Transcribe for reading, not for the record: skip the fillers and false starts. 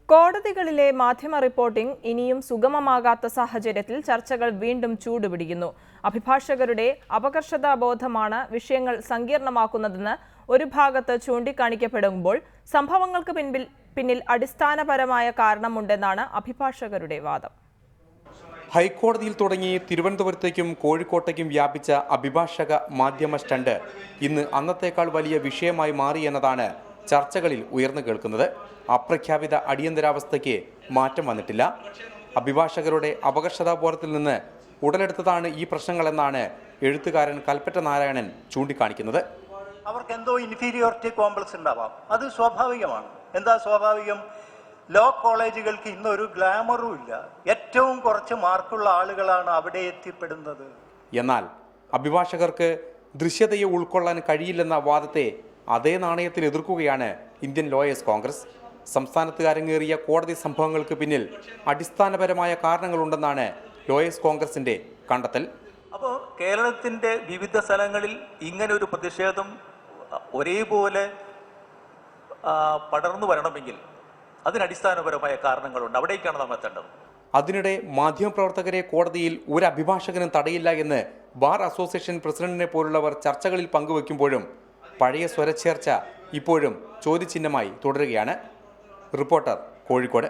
കോടതികളിലെ മാധ്യമ റിപ്പോർട്ടിംഗ് ഇനിയും സുഗമമാകാത്ത സാഹചര്യത്തിൽ ചർച്ചകൾ വീണ്ടും ചൂടുപിടിക്കുന്നു. അഭിഭാഷകരുടെ അപകർഷതാബോധമാണ് വിഷയങ്ങൾ സങ്കീർണമാക്കുന്നതെന്ന് ഒരു ഭാഗത്ത് ചൂണ്ടിക്കാണിക്കപ്പെടുമ്പോൾ സംഭവങ്ങൾക്ക് പിന്നിൽ അടിസ്ഥാനപരമായ കാരണമുണ്ടെന്നാണ് അഭിഭാഷകരുടെ വാദം. ഹൈക്കോടതിയിൽ തുടങ്ങി തിരുവനന്തപുരത്തേക്കും കോഴിക്കോട്ടേക്കും വ്യാപിച്ച അഭിഭാഷക മാധ്യമ സ്റ്റണ്ട് ഇന്ന് അന്നത്തേക്കാൾ വലിയ വിഷയമായി മാറി എന്നതാണ് ചർച്ചകളിൽ ഉയർന്നു കേൾക്കുന്നത്. അപ്രഖ്യാപിത അടിയന്തരാവസ്ഥയ്ക്ക് മാറ്റം വന്നിട്ടില്ല. അഭിഭാഷകരുടെ അപകർഷതാബോധത്തിൽ നിന്ന് ഉടലെടുത്തതാണ് ഈ പ്രശ്നങ്ങളെന്നാണ് എഴുത്തുകാരൻ കൽപ്പറ്റ നാരായണൻ ചൂണ്ടിക്കാണിക്കുന്നത്. അവർക്ക് എന്തോ ഇൻഫീരിയോറിറ്റി കോംപ്ലക്സ് ഉണ്ടാവാം, അത് സ്വാഭാവികമാണ്. എന്താ സ്വാഭാവികം? ലോ കോളേജുകൾക്ക് ഇന്നൊരു ഗ്ലാമറും ഇല്ല. ഏറ്റവും കുറച്ച് മാർക്കുള്ള ആളുകളാണ് അവിടെ എത്തിപ്പെടുന്നത്. എന്നാൽ അഭിഭാഷകർക്ക് ദൃശ്യതയെ ഉൾക്കൊള്ളാൻ കഴിയില്ലെന്ന വാദത്തെ അതേ നാണയത്തിൽ എതിർക്കുകയാണ് ഇന്ത്യൻ ലോയേഴ്സ് കോൺഗ്രസ്. സംസ്ഥാനത്ത് അരങ്ങേറിയ കോടതി സംഭവങ്ങൾക്ക് പിന്നിൽ അടിസ്ഥാനപരമായ കാരണങ്ങളുണ്ടെന്നാണ് ലോയേഴ്സ് കോൺഗ്രസിന്റെ കണ്ടെത്തൽ. അപ്പോൾ കേരളത്തിന്റെ വിവിധ സ്ഥലങ്ങളിൽ ഇങ്ങനെ ഒരു പ്രതിഷേധം ഒരേപോലെ പടർന്നു വരണമെങ്കിൽ അതിനടിസ്ഥാനപരമായ കാരണങ്ങളുണ്ട്. അവിടേക്കാണ് നമ്മൾ എത്തേണ്ടത്. അതിനിടെ മാധ്യമപ്രവർത്തകരെ കോടതിയിൽ ഒരു അഭിഭാഷകനും തടയില്ല എന്ന് ബാർ അസോസിയേഷൻ പ്രസിഡന്റിനെ പോലുള്ളവർ ചർച്ചകളിൽ പങ്കുവെക്കുമ്പോഴും പഴയ സ്വരച്ചേർച്ച ഇപ്പോഴും ചോദ്യചിഹ്നമായി തുടരുകയാണ്. റിപ്പോർട്ടർ, കോഴിക്കോട്.